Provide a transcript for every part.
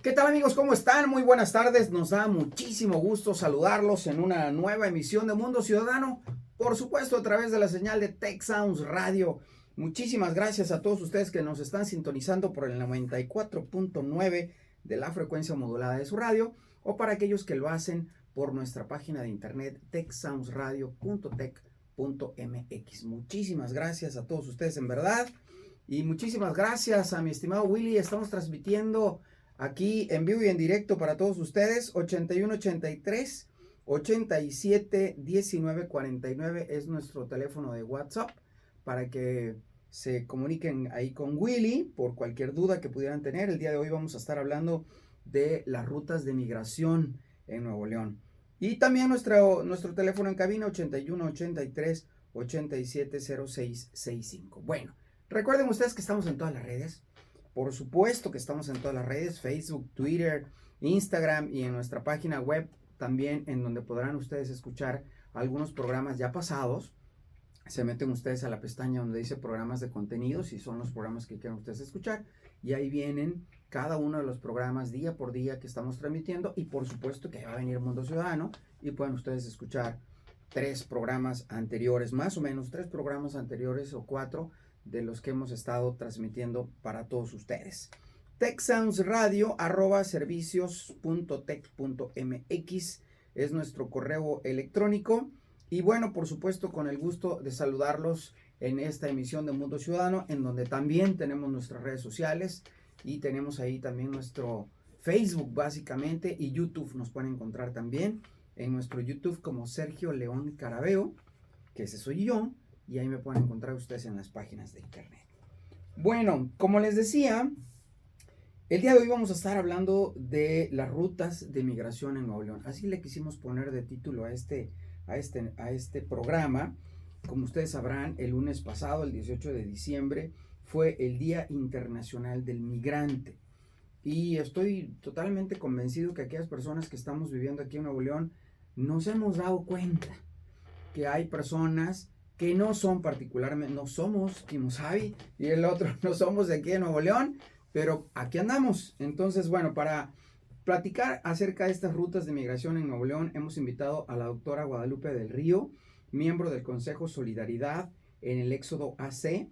¿Qué tal amigos? ¿Cómo están? Muy buenas tardes. Nos da muchísimo gusto saludarlos en una nueva emisión de Mundo Ciudadano. Por supuesto, a través de la señal de Tech Sounds Radio. Muchísimas gracias a todos ustedes que nos están sintonizando por el 94.9 de la frecuencia modulada de su radio, o para aquellos que lo hacen por nuestra página de internet techsoundsradio.tech.mx. Muchísimas gracias a todos ustedes en verdad. Y muchísimas gracias a mi estimado Willy. Estamos transmitiendo aquí en vivo y en directo para todos ustedes. 8183 87 19 49 es nuestro teléfono de WhatsApp para que se comuniquen ahí con Willy por cualquier duda que pudieran tener. El día de hoy vamos a estar hablando de las rutas de migración en Nuevo León. Y también nuestro teléfono en cabina 81 83 87 06 65. Bueno, recuerden ustedes que estamos en todas las redes. Por supuesto que estamos en todas las redes, Facebook, Twitter, Instagram y en nuestra página web también, en donde podrán ustedes escuchar algunos programas ya pasados. Se meten ustedes a la pestaña donde dice programas de contenidos y son los programas que quieran ustedes escuchar. Y ahí vienen cada uno de los programas día por día que estamos transmitiendo. Y por supuesto que va a venir Mundo Ciudadano y pueden ustedes escuchar 3 programas anteriores, más o menos 3 programas anteriores o 4 de los que hemos estado transmitiendo para todos ustedes. techsoundsradio@servicios.tech.mx es nuestro correo electrónico. Y bueno, por supuesto, con el gusto de saludarlos en esta emisión de Mundo Ciudadano, en donde también tenemos nuestras redes sociales y tenemos ahí también nuestro Facebook básicamente, y YouTube nos pueden encontrar también en nuestro YouTube como Sergio León Carabeo, que ese soy yo. Y ahí me pueden encontrar ustedes en las páginas de internet. Bueno, como les decía, el día de hoy vamos a estar hablando de las rutas de migración en Nuevo León. Así le quisimos poner de título a este programa. Como ustedes sabrán, el lunes pasado, el 18 de diciembre, fue el Día Internacional del Migrante. Y estoy totalmente convencido que aquellas personas que estamos viviendo aquí en Nuevo León nos hemos dado cuenta que hay personas que no son particularmente, no somos Kimosabi y el otro no somos de aquí de Nuevo León, pero aquí andamos. Entonces, bueno, para platicar acerca de estas rutas de migración en Nuevo León, hemos invitado a la doctora Guadalupe del Río, miembro del Consejo Solidaridad en el Éxodo AC,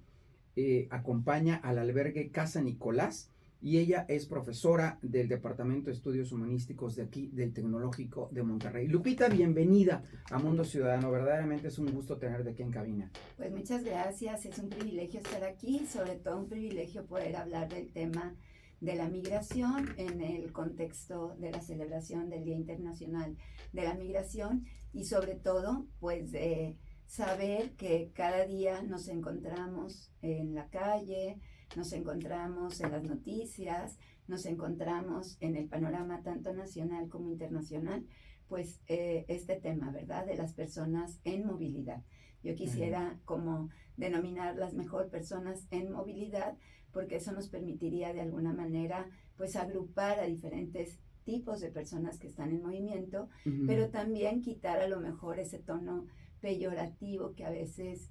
acompaña al albergue Casa Nicolás, y ella es profesora del Departamento de Estudios Humanísticos de aquí, del Tecnológico de Monterrey. Lupita, bienvenida a Mundo Ciudadano. Verdaderamente es un gusto tenerte aquí en cabina. Pues muchas gracias, es un privilegio estar aquí, sobre todo un privilegio poder hablar del tema de la migración en el contexto de la celebración del Día Internacional de la Migración, y sobre todo pues de saber que cada día nos encontramos en la calle, nos encontramos en las noticias, nos encontramos en el panorama tanto nacional como internacional, pues este tema, ¿verdad?, de las personas en movilidad. Yo quisiera como denominarlas mejor personas en movilidad, porque eso nos permitiría de alguna manera pues agrupar a diferentes tipos de personas que están en movimiento, pero también quitar a lo mejor ese tono peyorativo que a veces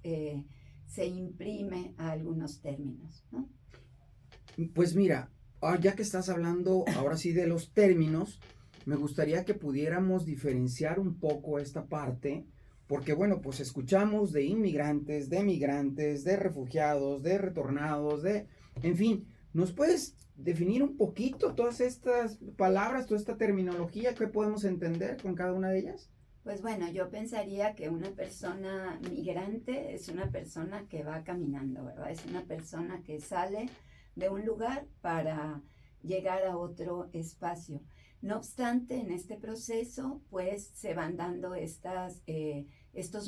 se imprime a algunos términos, ¿no? Pues mira, ya que estás hablando ahora sí de los términos, me gustaría que pudiéramos diferenciar un poco esta parte, porque bueno, pues escuchamos de inmigrantes, de migrantes, de refugiados, de retornados, en fin, ¿nos puedes definir un poquito todas estas palabras, toda esta terminología? ¿Qué podemos entender con cada una de ellas? Pues bueno, yo pensaría que una persona migrante es una persona que va caminando, ¿verdad? Es una persona que sale de un lugar para llegar a otro espacio. No obstante, en este proceso, pues se van dando estos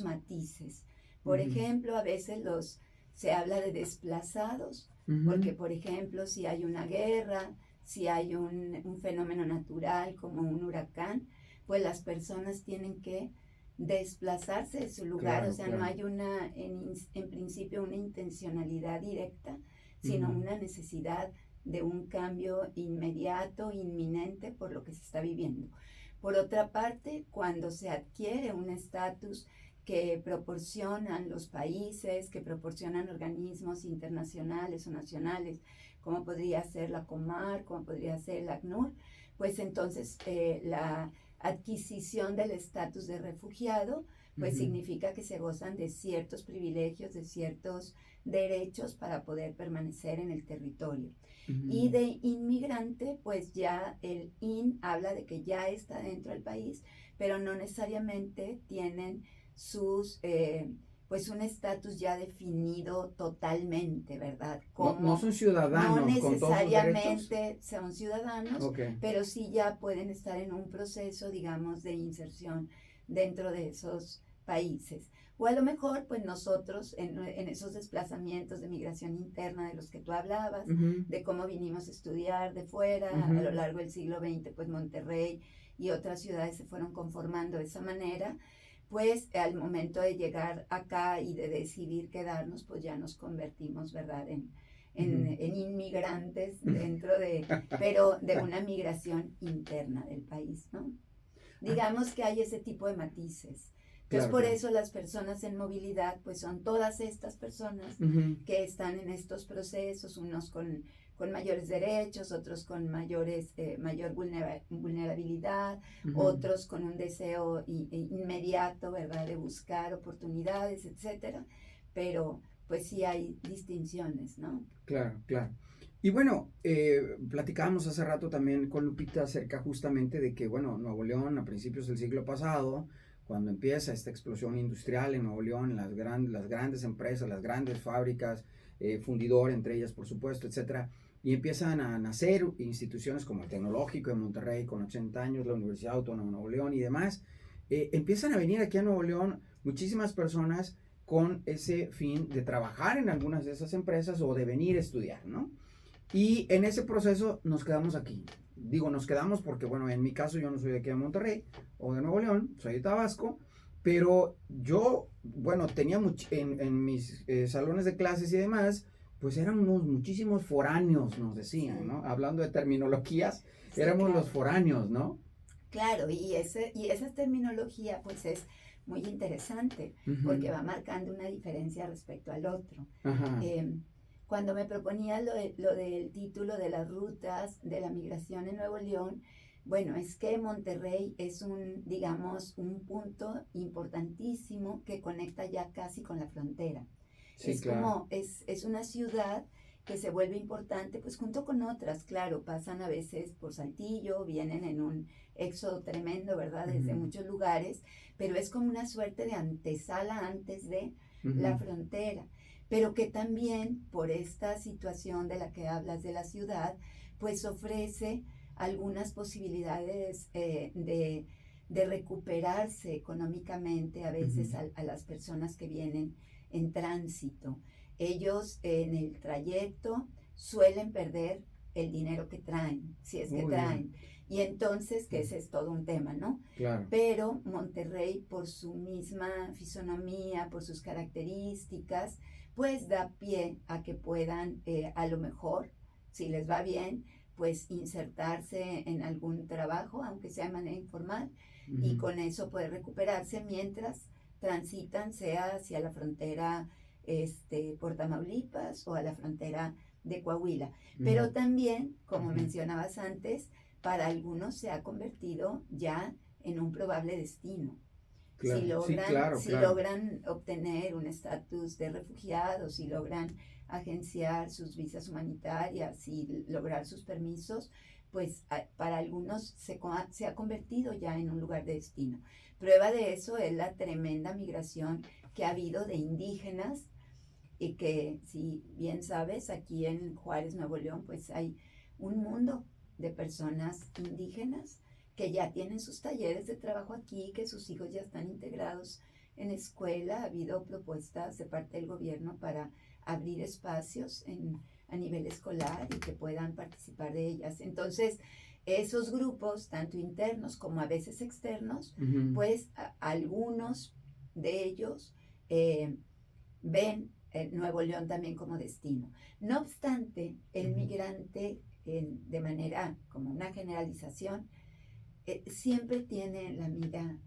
matices. Por ejemplo, a veces se habla de desplazados, porque, por ejemplo, si hay una guerra, si hay un fenómeno natural como un huracán, pues las personas tienen que desplazarse de su lugar, claro, o sea, claro. No hay en principio una intencionalidad directa, sino una necesidad de un cambio inmediato, inminente por lo que se está viviendo. Por otra parte, cuando se adquiere un estatus que proporcionan los países, que proporcionan organismos internacionales o nacionales, como podría ser la Comar, como podría ser el ACNUR, pues entonces la adquisición del estatus de refugiado, pues significa que se gozan de ciertos privilegios, de ciertos derechos para poder permanecer en el territorio. Y de inmigrante, pues ya el IN habla de que ya está dentro del país, pero no necesariamente tienen sus, pues un estatus ya definido totalmente, ¿verdad? No son No ciudadanos con todos sus derechos. necesariamente son ciudadanos, Okay. pero sí ya pueden estar en un proceso, digamos, de inserción dentro de esos países. O a lo mejor, pues nosotros en esos desplazamientos de migración interna de los que tú hablabas, de cómo vinimos a estudiar de fuera, a lo largo del siglo XX, pues Monterrey y otras ciudades se fueron conformando de esa manera, pues al momento de llegar acá y de decidir quedarnos, pues ya nos convertimos, ¿verdad?, en inmigrantes dentro de, pero de una migración interna del país, ¿no? Digamos que hay ese tipo de matices. Entonces, Claro, por claro. eso las personas en movilidad, pues son todas estas personas que están en estos procesos, unos con mayores derechos, otros con mayor vulnerabilidad, otros con un deseo inmediato, ¿verdad?, de buscar oportunidades, etcétera. Pero, pues sí hay distinciones, ¿no? Claro, claro. Y bueno, platicábamos hace rato también con Lupita acerca justamente de que, bueno, Nuevo León a principios del siglo pasado, cuando empieza esta explosión industrial en Nuevo León, las grandes empresas, las grandes fábricas, fundidor entre ellas, por supuesto, etcétera, y empiezan a nacer instituciones como el Tecnológico de Monterrey con 80 años, la Universidad Autónoma de Nuevo León y demás, empiezan a venir aquí a Nuevo León muchísimas personas con ese fin de trabajar en algunas de esas empresas o de venir a estudiar, ¿no? Y en ese proceso nos quedamos aquí. Digo, nos quedamos porque, bueno, en mi caso yo no soy de aquí de Monterrey o de Nuevo León, soy de Tabasco, pero yo, bueno, tenía en mis salones de clases y demás, pues éramos muchísimos foráneos, nos decían, ¿no? Hablando de terminologías, Sí, éramos claro. los foráneos, ¿no? Claro, y esa terminología pues es muy interesante porque va marcando una diferencia respecto al otro. Ajá. Cuando me proponía lo del título de las rutas de la migración en Nuevo León, bueno, es que Monterrey es digamos, un punto importantísimo que conecta ya casi con la frontera. Sí, Es claro. como, es una ciudad que se vuelve importante, pues junto con otras, claro, pasan a veces por Saltillo, vienen en un éxodo tremendo, ¿verdad?, desde muchos lugares, pero es como una suerte de antesala antes de la frontera, pero que también por esta situación de la que hablas de la ciudad, pues ofrece algunas posibilidades de recuperarse económicamente a veces a las personas que vienen en tránsito. Ellos en el trayecto suelen perder el dinero que traen, si es que traen. Y entonces, que ese es todo un tema, ¿no? Claro. Pero Monterrey, por su misma fisonomía, por sus características, pues da pie a que puedan, a lo mejor, si les va bien, pues insertarse en algún trabajo, aunque sea de manera informal, y con eso poder recuperarse mientras transitan, sea hacia la frontera por Tamaulipas o a la frontera de Coahuila. Pero también, como mencionabas antes, para algunos se ha convertido ya en un probable destino. Claro. Si logran obtener un estatus de refugiados, si logran agenciar sus visas humanitarias y lograr sus permisos, pues para algunos se ha convertido ya en un lugar de destino. Prueba de eso es la tremenda migración que ha habido de indígenas y que, si bien sabes, aquí en Juárez, Nuevo León, pues hay un mundo de personas indígenas que ya tienen sus talleres de trabajo aquí, que sus hijos ya están integrados en escuela. Ha habido propuestas de parte del gobierno para abrir espacios a nivel escolar y que puedan participar de ellas. Entonces, esos grupos, tanto internos como a veces externos, pues algunos de ellos ven Nuevo León también como destino. No obstante, el migrante, de manera como una generalización, siempre tiene en la mira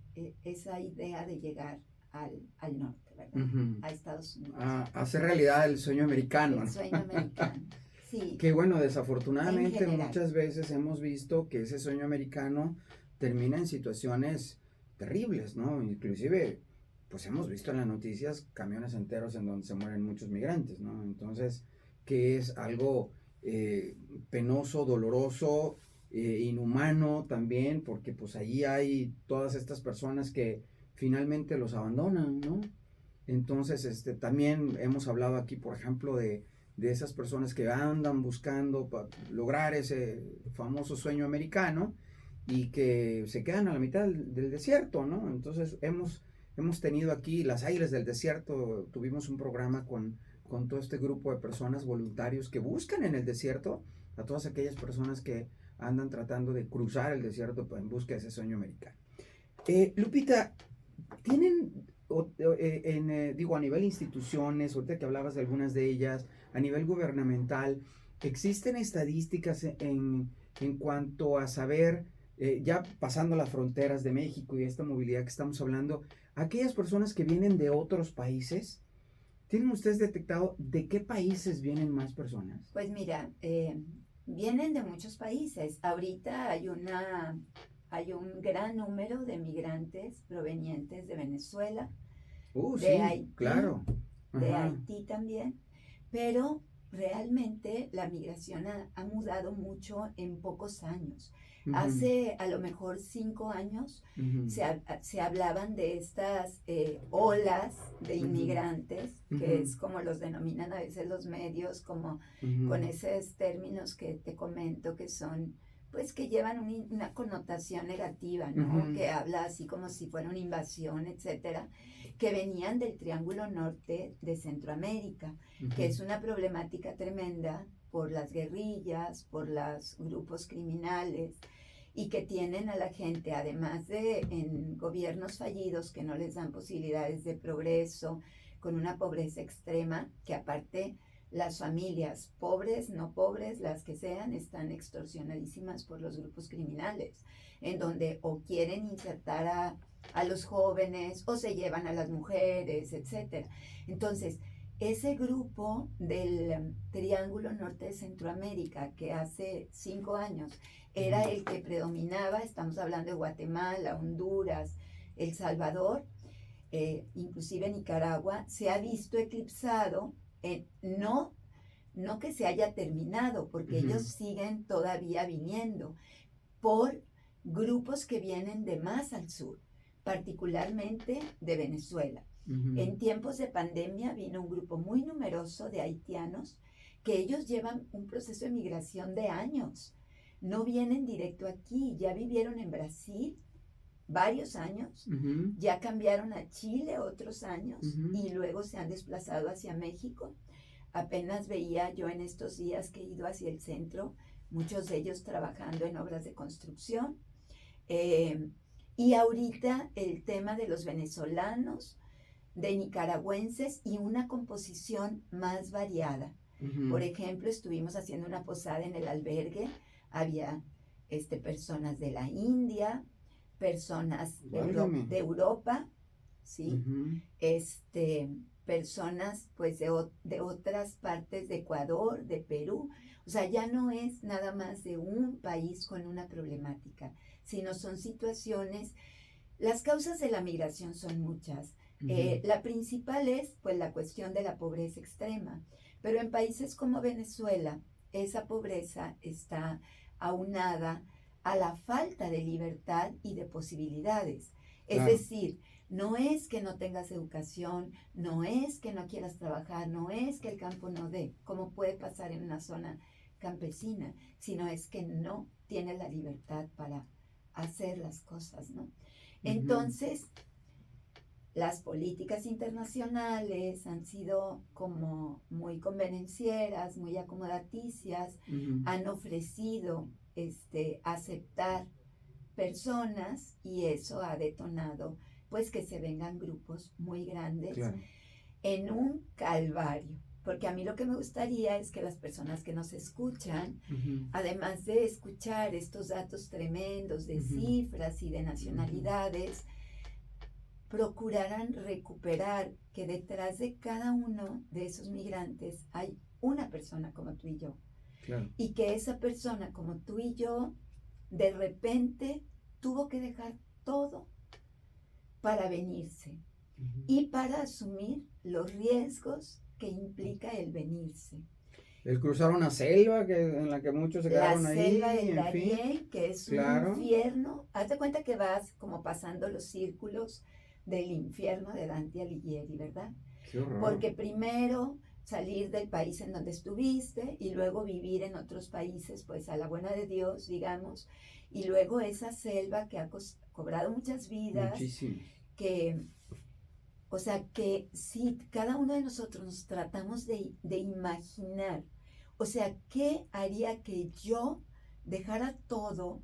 esa idea de llegar al norte, ¿verdad? Ujú. A Estados Unidos. A hacer realidad el sueño americano, El ¿no? sueño americano, sí. Que bueno, En desafortunadamente general. muchas veces hemos visto que ese sueño americano termina en situaciones terribles, ¿no? Inclusive, pues hemos visto en las noticias camiones enteros en donde se mueren muchos migrantes, ¿no? Entonces, que es algo penoso, doloroso, inhumano también, porque pues allí hay todas estas personas que finalmente los abandonan, ¿no? Entonces, también hemos hablado aquí, por ejemplo, de esas personas que andan buscando lograr ese famoso sueño americano y que se quedan a la mitad del desierto, ¿no? Entonces hemos tenido aquí Las Aires del Desierto, tuvimos un programa con todo este grupo de personas voluntarios que buscan en el desierto a todas aquellas personas que andan tratando de cruzar el desierto en busca de ese sueño americano. Lupita, ¿tienen digo, a nivel instituciones, ahorita que hablabas de algunas de ellas, a nivel gubernamental, existen estadísticas en cuanto a saber, ya pasando las fronteras de México y esta movilidad que estamos hablando, aquellas personas que vienen de otros países, ¿tienen ustedes detectado de qué países vienen más personas? Pues mira, vienen de muchos países. Ahorita hay un gran número de migrantes provenientes de Venezuela, de Sí, Haití, claro. de Ajá. Haití también, pero realmente la migración ha mudado mucho en pocos años. Ujú, Hace a lo mejor 5 años ujú, se hablaban de estas olas de Ujú. inmigrantes, Ujú. que es como los denominan a veces los medios, como ujú, con esos términos que te comento que son, pues que llevan una connotación negativa, ¿no? Ujú. Que habla así como si fuera una invasión, etcétera, que venían del Triángulo Norte de Centroamérica, que es una problemática tremenda por las guerrillas, por los grupos criminales, y que tienen a la gente, además de en gobiernos fallidos que no les dan posibilidades de progreso, con una pobreza extrema, que aparte las familias, pobres, no pobres, las que sean, están extorsionadísimas por los grupos criminales, en donde o quieren insertar a los jóvenes o se llevan a las mujeres, etc. Entonces, ese grupo del Triángulo Norte de Centroamérica, que hace 5 años era el que predominaba, estamos hablando de Guatemala, Honduras, El Salvador, inclusive Nicaragua, se ha visto eclipsado, no que se haya terminado, porque Ujú. ellos siguen todavía viniendo, por grupos que vienen de más al sur, particularmente de Venezuela. Ujú. En tiempos de pandemia vino un grupo muy numeroso de haitianos que ellos llevan un proceso de migración de años. No vienen directo aquí, ya vivieron en Brasil varios años, Ujú. ya cambiaron a Chile otros años Ujú. y luego se han desplazado hacia México. Apenas veía yo en estos días que he ido hacia el centro, muchos de ellos trabajando en obras de construcción. Y ahorita el tema de los venezolanos, de nicaragüenses y una composición más variada. Ujú. Por ejemplo, estuvimos haciendo una posada en el albergue, había personas de la India, personas Válgame. de Europa, ¿sí? Ujú. Personas pues de otras partes de Ecuador, de Perú. O sea, ya no es nada más de un país con una problemática, sino son situaciones. Las causas de la migración son muchas. Ujú. La principal es pues la cuestión de la pobreza extrema, pero en países como Venezuela esa pobreza está aunada a la falta de libertad y de posibilidades. Es Claro. decir, no es que no tengas educación, no es que no quieras trabajar, no es que el campo no dé, como puede pasar en una zona campesina, sino es que no tienes la libertad para hacer las cosas, ¿no? Entonces, las políticas internacionales han sido como muy convenencieras, muy acomodaticias, Ujú. han ofrecido aceptar personas y eso ha detonado pues que se vengan grupos muy grandes Claro. en un calvario. Porque a mí lo que me gustaría es que las personas que nos escuchan, Ujú. además de escuchar estos datos tremendos de Ujú. cifras y de nacionalidades, procuraran recuperar que detrás de cada uno de esos migrantes hay una persona como tú y yo. Claro. Y que esa persona como tú y yo, de repente, tuvo que dejar todo para venirse y para asumir los riesgos que implica el venirse. El cruzar una selva en la que muchos se quedaron ahí. La selva del en Darién, fin. que es Claro. un infierno. Hazte cuenta que vas como pasando los círculos del infierno de Dante Alighieri, ¿verdad? Qué horror. Porque primero salir del país en donde estuviste y luego vivir en otros países, pues a la buena de Dios, digamos, y luego esa selva que ha cobrado muchas vidas, Muchísimo. O sea, que si cada uno de nosotros nos tratamos de imaginar, o sea, ¿qué haría que yo dejara todo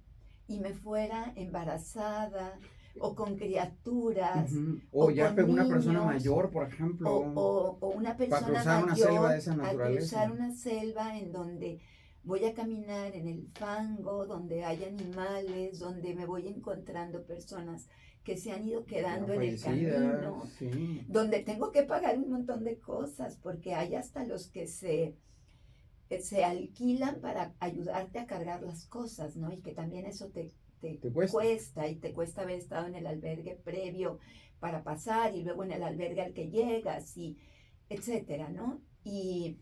y me fuera embarazada o con criaturas? O ya con pegó una niños, persona mayor, por ejemplo. O una persona para cruzar una mayor selva de esa a naturaleza. cruzar una selva en donde voy a caminar en el fango, donde hay animales, donde me voy encontrando personas que se han ido quedando en el camino, sí. donde tengo que pagar un montón de cosas, porque hay hasta los que se alquilan para ayudarte a cargar las cosas, ¿no? Y que también eso te cuesta, y te cuesta haber estado en el albergue previo para pasar, y luego en el albergue al que llegas, y etcétera, ¿no? Y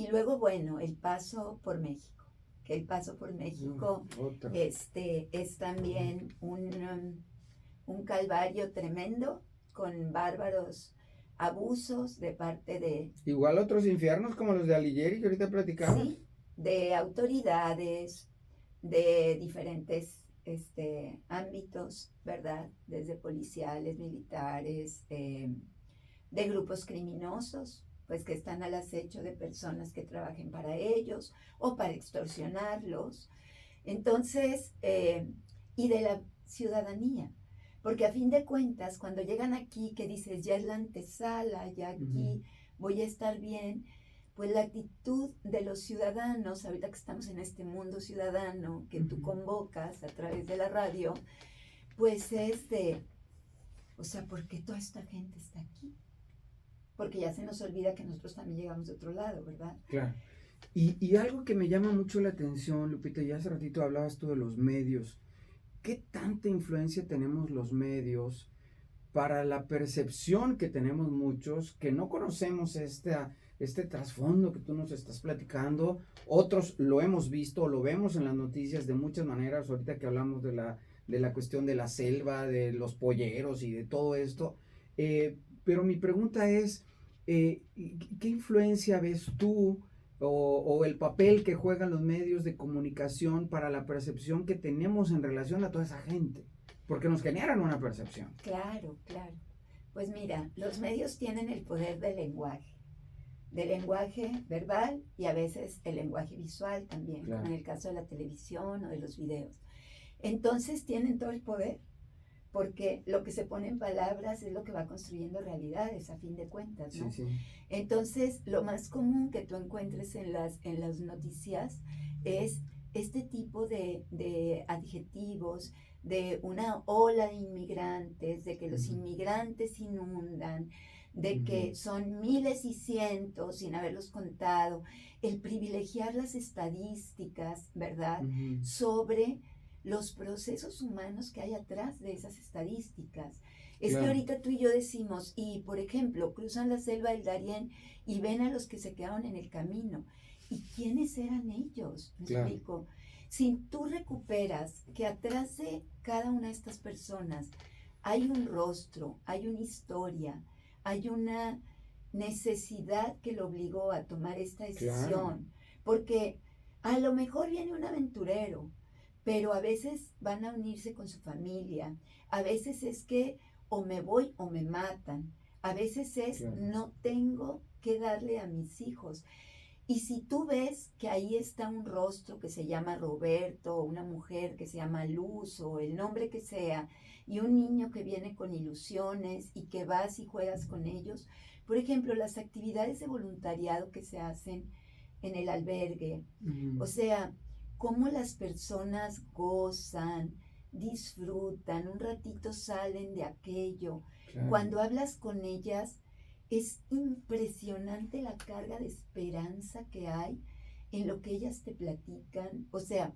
luego, bueno, el paso por México, que el paso por México es también un calvario tremendo, con bárbaros abusos de parte de... Igual otros infiernos como los de Alighieri que ahorita platicamos. Sí, de autoridades, de diferentes ámbitos, ¿verdad? Desde policiales, militares, de grupos criminosos, pues que están al acecho de personas que trabajen para ellos o para extorsionarlos. Entonces, y de la ciudadanía, porque a fin de cuentas, cuando llegan aquí, que dices, ya es la antesala, ya aquí voy a estar bien, pues la actitud de los ciudadanos, ahorita que estamos en este mundo ciudadano que tú convocas a través de la radio, pues es de, o sea, ¿por qué toda esta gente está aquí? Porque ya se nos olvida que nosotros también llegamos de otro lado, ¿verdad? Claro. Y algo que me llama mucho la atención, Lupita, ya hace ratito hablabas tú de los medios. ¿Qué tanta influencia tenemos los medios para la percepción que tenemos muchos, que no conocemos este trasfondo que tú nos estás platicando? Otros lo hemos visto, lo vemos en las noticias de muchas maneras, ahorita que hablamos de la cuestión de la selva, de los polleros y de todo esto. Pero mi pregunta es, ¿qué influencia ves tú o el papel que juegan los medios de comunicación para la percepción que tenemos en relación a toda esa gente? Porque nos generan una percepción. Claro, claro. Pues mira, los medios tienen el poder del lenguaje verbal y a veces el lenguaje visual también, claro, como en el caso de la televisión o de los videos. Entonces tienen todo el poder, porque lo que se pone en palabras es lo que va construyendo realidades, a fin de cuentas, ¿no? Sí. Entonces, lo más común que tú encuentres en las noticias es este tipo de adjetivos, de una ola de inmigrantes, de que los inmigrantes inundan, de que son miles y cientos sin haberlos contado, el privilegiar las estadísticas, ¿verdad? Sobre los procesos humanos que hay atrás de esas estadísticas. Es que ahorita tú y yo decimos, y por ejemplo, cruzan la selva del Darién y ven a los que se quedaron en el camino. ¿Y quiénes eran ellos? ¿Me explico? Si tú recuperas que atrás de cada una de estas personas hay un rostro, hay una historia, hay una necesidad que lo obligó a tomar esta decisión, porque a lo mejor viene un aventurero, pero a veces van a unirse con su familia, a veces es que o me voy o me matan, a veces es no tengo que darle a mis hijos. Y si tú ves que ahí está un rostro que se llama Roberto, o una mujer que se llama Luz, o el nombre que sea, y un niño que viene con ilusiones y que vas y juegas con ellos, por ejemplo, las actividades de voluntariado que se hacen en el albergue, o sea, cómo las personas gozan disfrutan, un ratito salen de aquello. Claro. Cuando hablas con ellas, es impresionante la carga de esperanza que hay en lo que ellas te platican. O sea,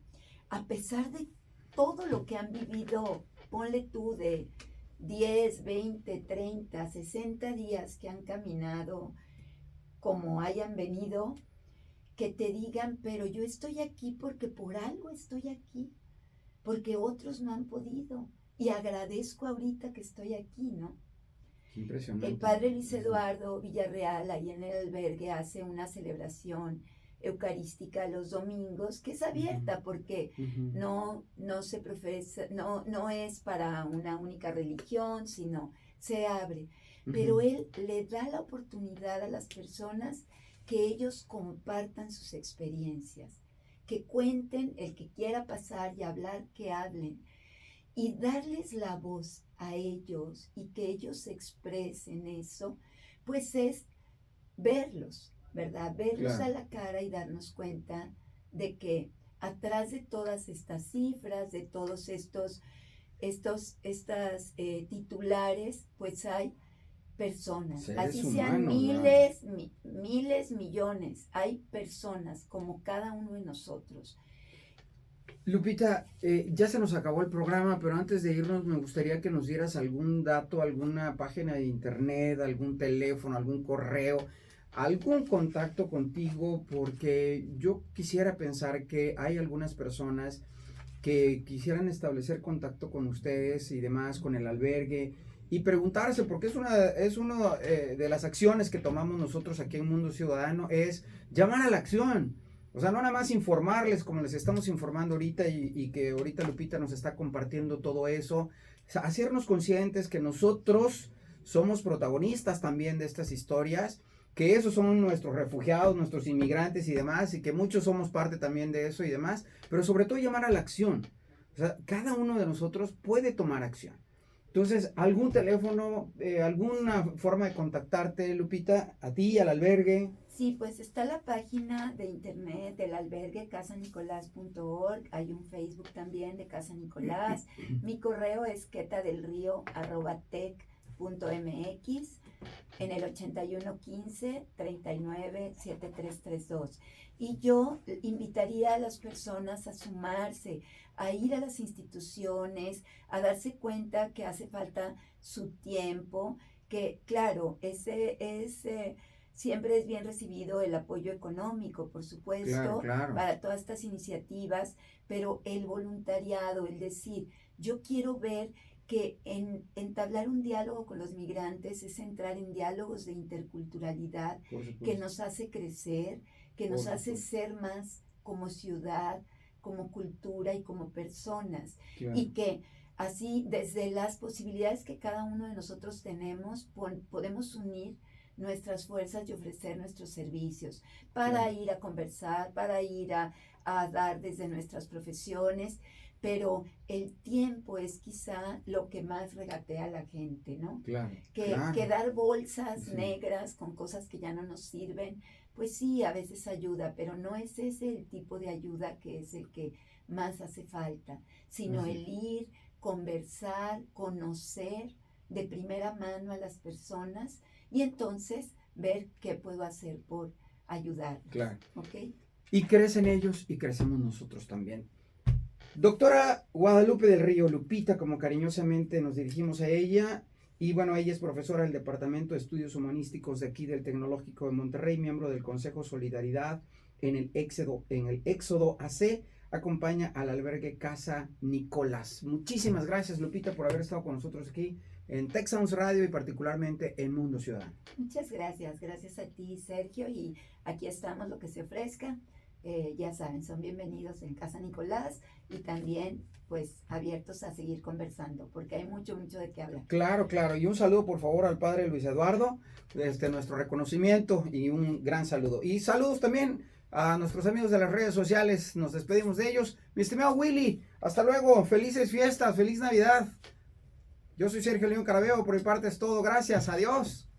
a pesar de todo lo que han vivido, ponle tú de 10, 20, 30, 60 días que han caminado como hayan venido, que te digan, pero yo estoy aquí porque por algo estoy aquí, porque otros no han podido, y agradezco ahorita que estoy aquí, ¿no? Impresionante. El padre Luis Eduardo Villarreal, ahí en el albergue, hace una celebración eucarística los domingos, que es abierta porque no se profesa, no es para una única religión, sino se abre. Pero él le da la oportunidad a las personas que ellos compartan sus experiencias, que cuenten, el que quiera pasar y hablar, que hablen, y darles la voz a ellos y que ellos expresen eso, pues es verlos, ¿verdad? Verlos a la cara y darnos cuenta de que atrás de todas estas cifras, de todos estas titulares, pues hay personas, seres así sean humanos, miles, millones, hay personas como cada uno de nosotros. Lupita, ya se nos acabó el programa, pero antes de irnos me gustaría que nos dieras algún dato, alguna página de internet, algún teléfono, algún correo, algún contacto contigo, porque yo quisiera pensar que hay algunas personas que quisieran establecer contacto con ustedes y demás, con el albergue, y preguntarse, porque es una de las acciones que tomamos nosotros aquí en Mundo Ciudadano, es llamar a la acción. O sea, no nada más informarles como les estamos informando ahorita y que ahorita Lupita nos está compartiendo todo eso. O sea, hacernos conscientes que nosotros somos protagonistas también de estas historias, que esos son nuestros refugiados, nuestros inmigrantes y demás, y que muchos somos parte también de eso y demás, pero sobre todo llamar a la acción. O sea, cada uno de nosotros puede tomar acción. Entonces, ¿algún teléfono, alguna forma de contactarte, Lupita, a ti, al albergue? Sí, pues está la página de internet del albergue casanicolás.org, hay un Facebook también de Casa Nicolás, mi correo es quetadelrio@tec.mx, en el 8115-397332. Y yo invitaría a las personas a sumarse, a ir a las instituciones, a darse cuenta que hace falta su tiempo, que claro, siempre es bien recibido el apoyo económico, por supuesto, claro. para todas estas iniciativas, pero el voluntariado, el decir, yo quiero ver que entablar un diálogo con los migrantes es entrar en diálogos de interculturalidad que nos hace crecer, que nos hace ser más como ciudad, como cultura y como personas. Claro. Y que así, desde las posibilidades que cada uno de nosotros tenemos, podemos unir nuestras fuerzas y ofrecer nuestros servicios para ir a conversar, para ir a dar desde nuestras profesiones, pero el tiempo es quizá lo que más regatea a la gente, ¿no? Que dar bolsas negras con cosas que ya no nos sirven, pues sí, a veces ayuda, pero no es ese el tipo de ayuda que es el que más hace falta, sino el ir, conversar, conocer de primera mano a las personas y entonces ver qué puedo hacer por ayudar. Claro. ¿Okay? Y crecen ellos y crecemos nosotros también. Doctora Guadalupe del Río, Lupita, como cariñosamente nos dirigimos a ella, y bueno, ella es profesora del Departamento de Estudios Humanísticos de aquí del Tecnológico de Monterrey, miembro del Consejo Solidaridad en el Éxodo AC, acompaña al albergue Casa Nicolás. Muchísimas gracias, Lupita, por haber estado con nosotros aquí en Tech Sounds Radio y particularmente en Mundo Ciudadano. Muchas gracias, gracias a ti, Sergio, y aquí estamos, lo que se ofrezca. Ya saben, son bienvenidos en Casa Nicolás y también pues abiertos a seguir conversando porque hay mucho de qué hablar. Claro, y un saludo por favor al padre Luis Eduardo, nuestro reconocimiento y un gran saludo. Y saludos también a nuestros amigos de las redes sociales, nos despedimos de ellos. Mi estimado Willy, hasta luego, felices fiestas, feliz Navidad. Yo soy Sergio León Carabeo, por mi parte es todo, gracias, adiós.